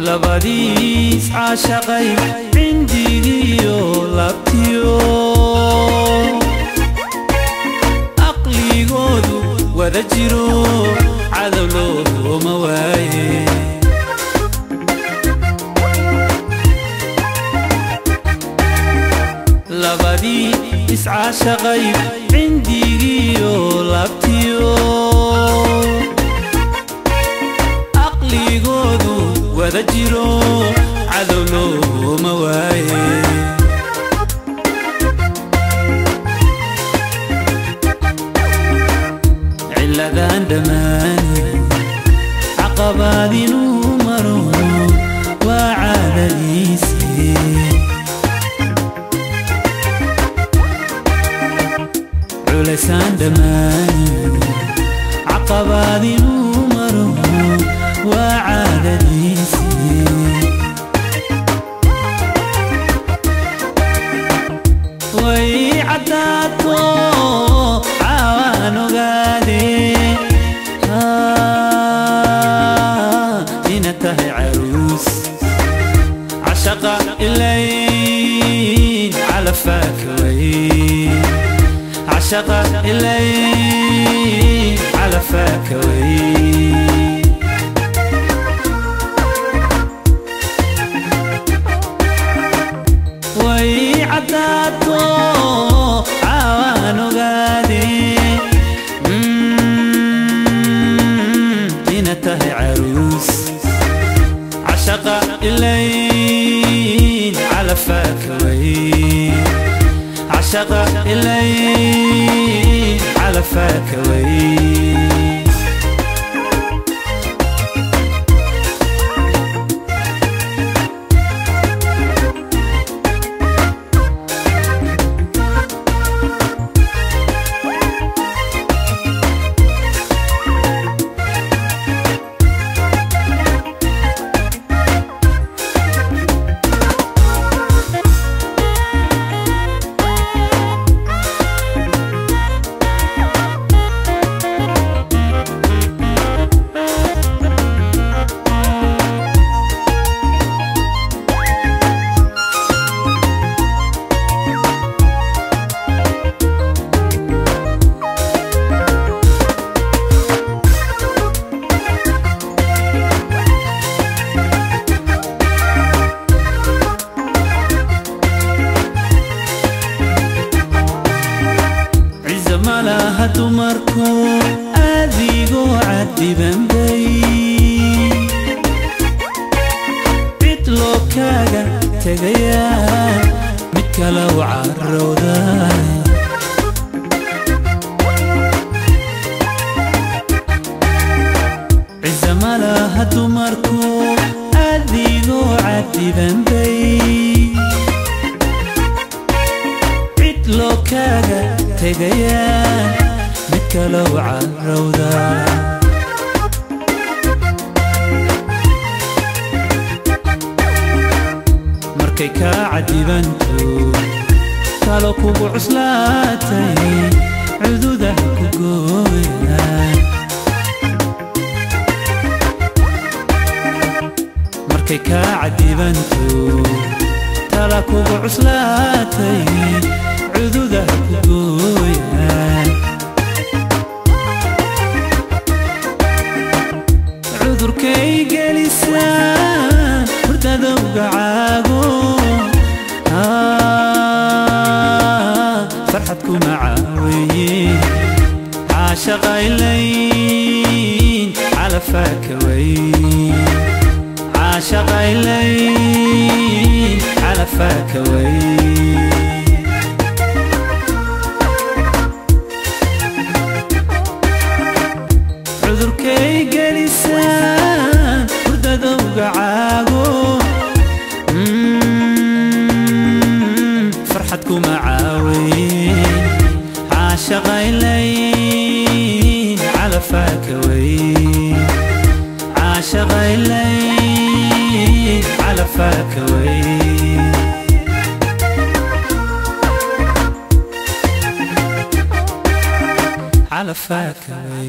لبديس عاشقي عندي ديو لبتيو عقلي قودو وذجرو عذلو مواي لبديس عاشقي عندي ديو لبتيو عقلي قودو وذجرو عذلو مواي علذان دماني عقبات نمرو وعاد ليسي علسان دماني عقبات نمرو وعاد ليسي ويعداتو عوانو قادي إنتهي عروس عشق الليل على فاكوي عشق الليل على فاكوي ويعداتو عوانو قادي إنتهي عروس عشق الليل على فاكوي عشق الليل على فاكوي malaha dumarku adigo cadiban bay cid loo kaaga tegaya mid kale u carowda ciza malaha dumarku adigo cadiban bay cid loo kaaga tegaya mid kale u carowda markay ka cadibanto talo kugu cuslaatay cududaha ku gooya markay ka cadibanto talo kugu cuslaatay cududaha ku gooya cudurkay gelisaan hurdada ugacaago farxad kuma caawiye caashaqa ilayn cala faakaway caashaqa ilayn cala faakaway cudurkay gelisaan hurdada ugacaago farxad kuma caawiye caashaqa ilayn cala faakaway caashaqa ilayn cala faakaway على فاكهة